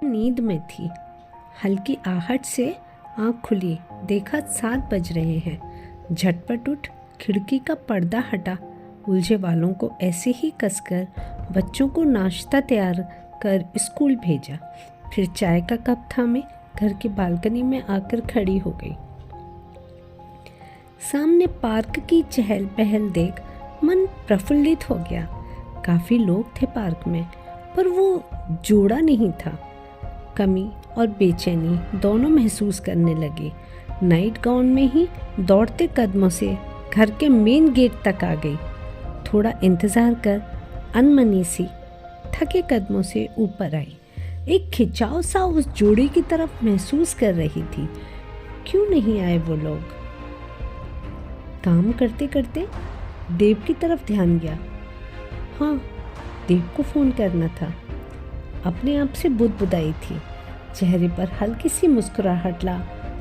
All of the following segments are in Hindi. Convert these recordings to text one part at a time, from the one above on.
नींद में थी। हल्की आहट से आँख खुली, देखा 7 बज रहे हैं। झटपट उठ खिड़की का पर्दा हटा, उलझे बालों को ऐसे ही कसकर बच्चों को नाश्ता तैयार कर स्कूल भेजा। फिर चाय का कप थामे घर की बालकनी में आकर खड़ी हो गई। सामने पार्क की चहल पहल देख मन प्रफुल्लित हो गया। काफ़ी लोग थे पार्क में, पर वो जोड़ा नहीं था। कमी और बेचैनी दोनों महसूस करने लगी। नाइट गाउन में ही दौड़ते कदमों से घर के मेन गेट तक आ गई। थोड़ा इंतज़ार कर अनमनी सी थके कदमों से ऊपर आई। एक खिंचाव सा उस जोड़ी की तरफ महसूस कर रही थी। क्यों नहीं आए वो लोग? काम करते करते देव की तरफ ध्यान गया। हाँ, देव को फ़ोन करना था। अपने आप से बुदबुदाई थी। चेहरे पर हल्की सी मुस्कुराहट ला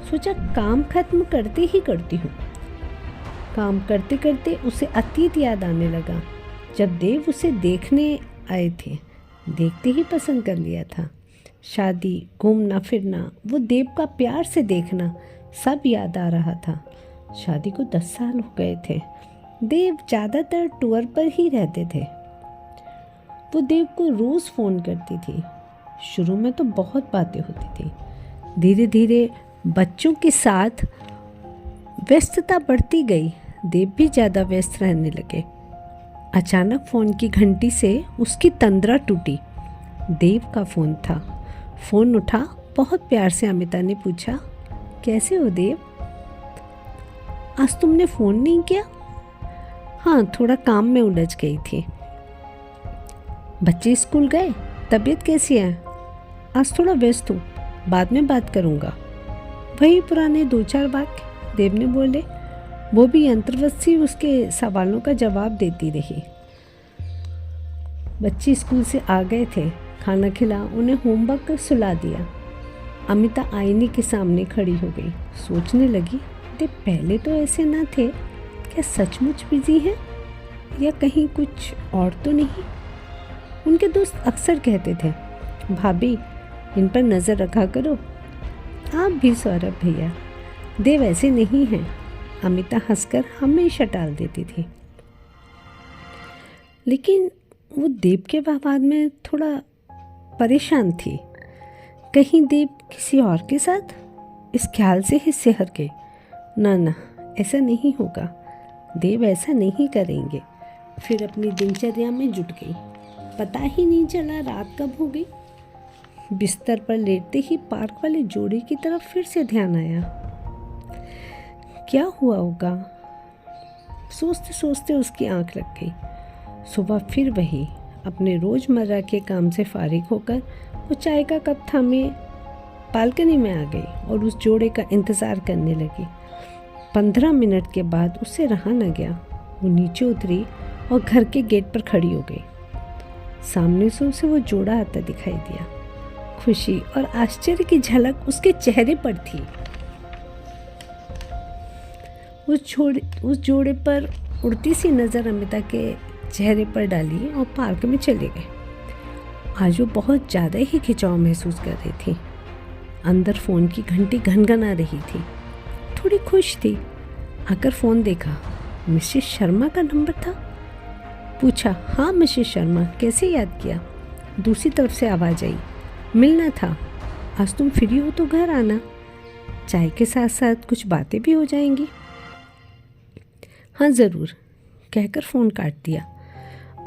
सोचा काम खत्म करते ही करती हूँ। काम करते करते उसे अतीत याद आने लगा, जब देव उसे देखने आए थे। देखते ही पसंद कर लिया था। शादी, घूमना फिरना, वो देव का प्यार से देखना, सब याद आ रहा था। शादी को 10 साल हो गए थे। देव ज़्यादातर टूर पर ही रहते थे। वो देव को रोज़ फ़ोन करती थी। शुरू में तो बहुत बातें होती थी। धीरे धीरे बच्चों के साथ व्यस्तता बढ़ती गई। देव भी ज़्यादा व्यस्त रहने लगे। अचानक फ़ोन की घंटी से उसकी तंद्रा टूटी। देव का फ़ोन था। फ़ोन उठा, बहुत प्यार से अमिता ने पूछा, कैसे हो देव? आज तुमने फ़ोन नहीं किया? हाँ, थोड़ा काम में उलझ गई थी। बच्चे स्कूल गए? तबीयत कैसी है? आज थोड़ा व्यस्त हूँ, बाद में बात करूँगा। वही पुराने 2-4 वाक्य देव ने बोले। वो भी यंत्रवत सी उसके सवालों का जवाब देती रही। बच्चे स्कूल से आ गए थे। खाना खिला उन्हें होमवर्क कर सुला दिया। अमिता आईने के सामने खड़ी हो गई। सोचने लगी, देव पहले तो ऐसे ना थे। क्या सचमुच बिजी है या कहीं कुछ और तो नहीं? उनके दोस्त अक्सर कहते थे, भाभी इन पर नज़र रखा करो। आप भी सौरभ भैया, देव ऐसे नहीं हैं। अमिता हंसकर हमेशा टाल देती थी। लेकिन वो देव के व्यवहार में थोड़ा परेशान थी। कहीं देव किसी और के साथ? इस ख्याल से हिस्से हर गई। ना, ऐसा नहीं होगा। देव ऐसा नहीं करेंगे। फिर अपनी दिनचर्या में जुट गई। पता ही नहीं चला रात कब हो गई। बिस्तर पर लेटते ही पार्क वाले जोड़े की तरफ फिर से ध्यान आया। क्या हुआ होगा? सोचते सोचते उसकी आंख लग गई। सुबह फिर वही अपने रोज़मर्रा के काम से फारिग होकर वो चाय का कप थामे बालकनी में आ गई और उस जोड़े का इंतज़ार करने लगी। 15 मिनट के बाद उससे रहा न गया। वो नीचे उतरी और घर के गेट पर खड़ी हो गई। सामने से उसे वो जोड़ा आता दिखाई दिया। खुशी और आश्चर्य की झलक उसके चेहरे पर थी। उस जोड़े पर उड़ती सी नज़र अमिता के चेहरे पर डाली और पार्क में चले गए। आज वो बहुत ज़्यादा ही खिंचाव महसूस कर रही थी। अंदर फ़ोन की घंटी घनघना रही थी। थोड़ी खुश थी। आकर फ़ोन देखा, मिसेस शर्मा का नंबर था। पूछा, हाँ मिसेस शर्मा, कैसे याद किया? दूसरी तरफ से आवाज़ आई, मिलना था। आज तुम फ्री हो तो घर आना, चाय के साथ साथ कुछ बातें भी हो जाएंगी। हाँ ज़रूर, कहकर फ़ोन काट दिया।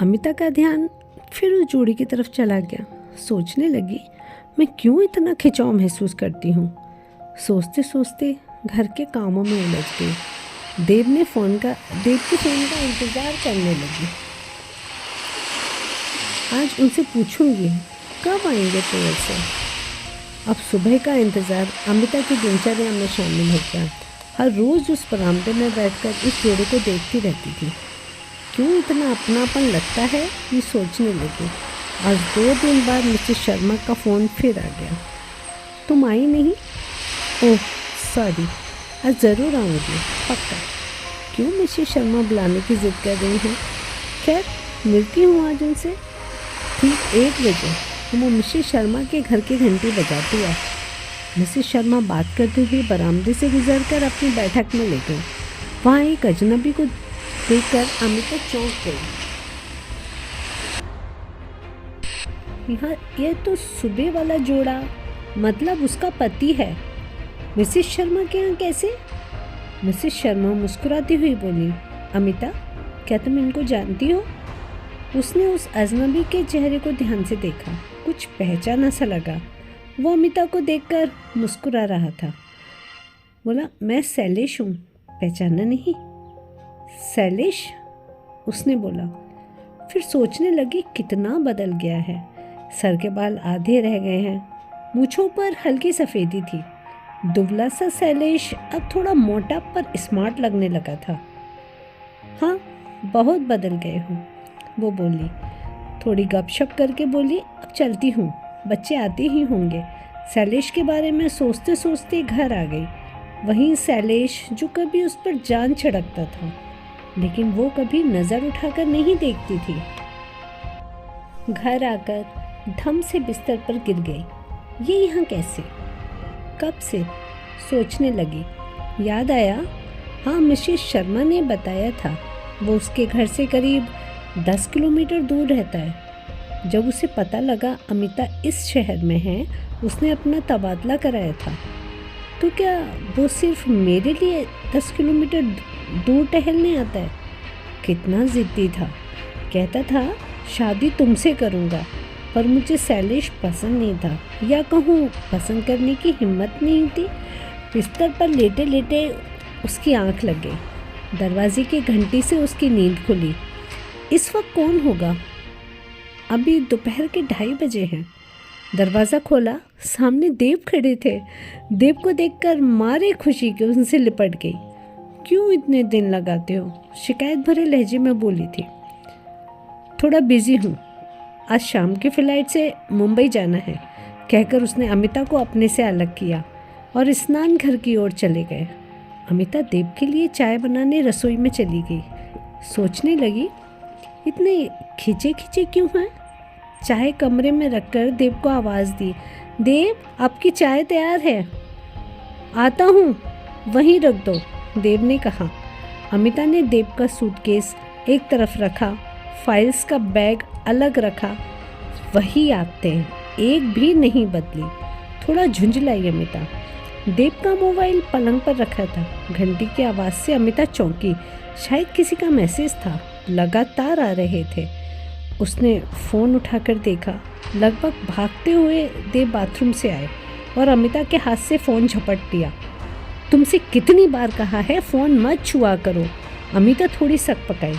अमिता का ध्यान फिर उस जोड़ी की तरफ चला गया। सोचने लगी, मैं क्यों इतना खिंचाव महसूस करती हूँ? सोचते सोचते घर के कामों में उलझ गई। देव के फ़ोन का इंतज़ार करने लगी। आज उनसे पूछूंगी कब आएंगे टूर से। अब सुबह का इंतज़ार अमिता की दिनचर्या में शामिल हो गया। हर रोज़ उस बरामदे में बैठकर इस जोड़े को देखती रहती थी। क्यों इतना अपनापन लगता है, ये सोचने लगी। आज 2 दिन बाद मिसेस शर्मा का फ़ोन फिर आ गया। तुम आई नहीं? ओह सॉरी, आज ज़रूर आऊँगी, पक्का। क्यों मिसेस शर्मा बुलाने की ज़िद कर रही हैं? खैर मिलती हूँ आज उनसे ठीक 1 बजे। वो मिसेस शर्मा के घर की घंटी बजाती है। मिसेस शर्मा बात करते हुए बरामदे से गुजरकर अपनी बैठक में ले गई। वहाँ एक अजनबी को देखकर अमिता चौंक गई। यह तो सुबह वाला जोड़ा, मतलब उसका पति है। मिसेस शर्मा के यहाँ कैसे? मिसेस शर्मा मुस्कुराती हुई बोली, अमिता, क्या तुम इनको जानती हो? उसने उस अजनबी के चेहरे को ध्यान से देखा। कुछ पहचाना सा लगा। वो अमिता को देखकर मुस्कुरा रहा था। बोला, मैं शैलेश हूँ, पहचाना नहीं? शैलेश? उसने बोला। फिर सोचने लगी कितना बदल गया है। सर के बाल आधे रह गए हैं, मूंछों पर हल्की सफ़ेदी थी। दुबला सा शैलेश अब थोड़ा मोटा पर स्मार्ट लगने लगा था। हाँ, बहुत बदल गए हो, वो बोली। थोड़ी गपशप करके बोली, अब चलती हूँ, बच्चे आते ही होंगे। शैलेश के बारे में सोचते सोचते घर आ गई। वहीं शैलेश जो कभी उस पर जान छिड़कता था, लेकिन वो कभी नज़र उठाकर नहीं देखती थी। घर आकर धम से बिस्तर पर गिर गई। ये यहाँ कैसे, कब से? सोचने लगी। याद आया, हाँ, मिसेस शर्मा ने बताया था वो उसके घर से करीब 10 किलोमीटर दूर रहता है। जब उसे पता लगा अमिता इस शहर में है, उसने अपना तबादला कराया था। तो क्या वो सिर्फ मेरे लिए 10 किलोमीटर दूर टहलने आता है? कितना ज़िद्दी था। कहता था शादी तुमसे करूँगा, पर मुझे शैलेश पसंद नहीं था, या कहूँ पसंद करने की हिम्मत नहीं थी। बिस्तर पर लेटे लेटे उसकी आंख लग गई। दरवाजे की घंटी से उसकी नींद खुली। इस वक्त कौन होगा? अभी दोपहर के 2:30 बजे हैं। दरवाज़ा खोला, सामने देव खड़े थे। देव को देखकर मारे खुशी के उनसे लिपट गई। क्यों इतने दिन लगाते हो? शिकायत भरे लहजे में बोली थी। थोड़ा बिजी हूँ, आज शाम की फ्लाइट से मुंबई जाना है, कहकर उसने अमिता को अपने से अलग किया और स्नान घर की ओर चले गए। अमिता देव के लिए चाय बनाने रसोई में चली गई। सोचने लगी, इतने खिंचे खिंचे क्यों हैं? चाय कमरे में रखकर देव को आवाज़ दी, देव, आपकी चाय तैयार है। आता हूँ, वहीं रख दो, देव ने कहा। अमिता ने देव का सूटकेस एक तरफ रखा, फाइल्स का बैग अलग रखा। वही आते हैं, एक भी नहीं बदली। थोड़ा झुंझलाई अमिता। देव का मोबाइल पलंग पर रखा था। घंटी की आवाज़ से अमिता चौंकी। शायद किसी का मैसेज था, लगातार आ रहे थे। उसने फ़ोन उठाकर देखा। लगभग भागते हुए देव बाथरूम से आए और अमिता के हाथ से फ़ोन झपट दिया। तुमसे कितनी बार कहा है फ़ोन मत छुआ करो। अमिता थोड़ी सक पकाई।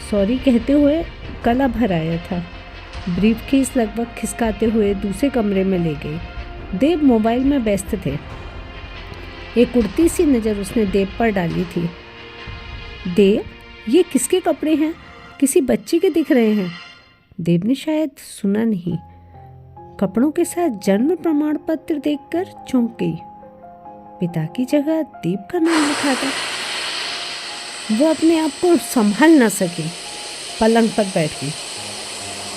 सॉरी कहते हुए गला भर आया था। ब्रीफकेस लगभग खिसकाते हुए दूसरे कमरे में ले गई। देव मोबाइल में व्यस्त थे। एक उड़ती सी नज़र उसने देव पर डाली थी। देव, ये किसके कपड़े हैं? किसी बच्ची के दिख रहे हैं। देव ने शायद सुना नहीं। कपड़ों के साथ जन्म प्रमाण पत्र देखकर चौंक गई। पिता की जगह देव का नाम लिखा था। वो अपने आप को संभाल ना सकी, पलंग पर बैठ गई।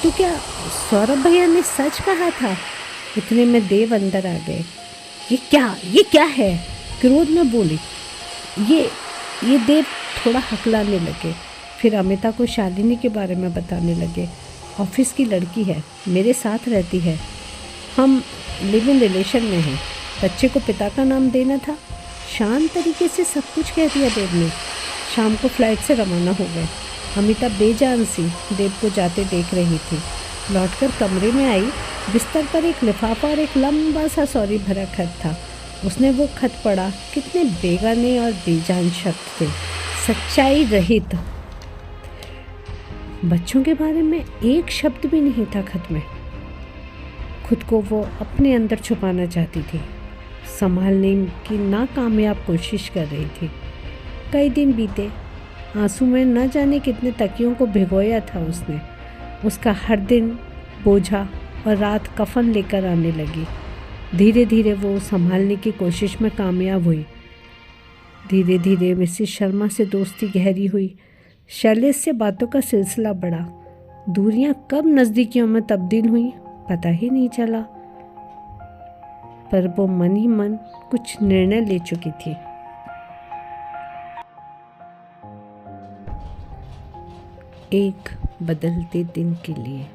तो क्या सौरभ भैया ने सच कहा था? इतने में देव अंदर आ गए। ये क्या है? क्रोध में बोली। ये देव थोड़ा हकलाने लगे। फिर अमिता को शालिनी के बारे में बताने लगे। ऑफिस की लड़की है, मेरे साथ रहती है, हम लिव इन रिलेशन में हैं। बच्चे को पिता का नाम देना था। शांत तरीके से सब कुछ कह दिया देव ने। शाम को फ्लाइट से रवाना हो गए। अमिता बेजान सी देव को जाते देख रही थी। लौटकर कमरे में आई। बिस्तर पर एक लिफाफा और एक लंबा सा सॉरी भरा खत था। उसने वो खत पढ़ा। कितने बेगाने और बेजान शब्द थे, सच्चाई रहित। बच्चों के बारे में एक शब्द भी नहीं था खत में। खुद को वो अपने अंदर छुपाना चाहती थी, संभालने की नाकामयाब कोशिश कर रही थी। कई दिन बीते। आंसू में न जाने कितने तकियों को भिगोया था उसने। उसका हर दिन बोझा और रात कफन लेकर आने लगी। धीरे धीरे वो संभालने की कोशिश में कामयाब हुई। धीरे धीरे मिसेस शर्मा से दोस्ती गहरी हुई। शैलेश से बातों का सिलसिला बढ़ा। दूरियां कब नज़दीकियों में तब्दील हुई पता ही नहीं चला। पर वो मन ही मन कुछ निर्णय ले चुकी थी। एक बदलते दिन के लिए।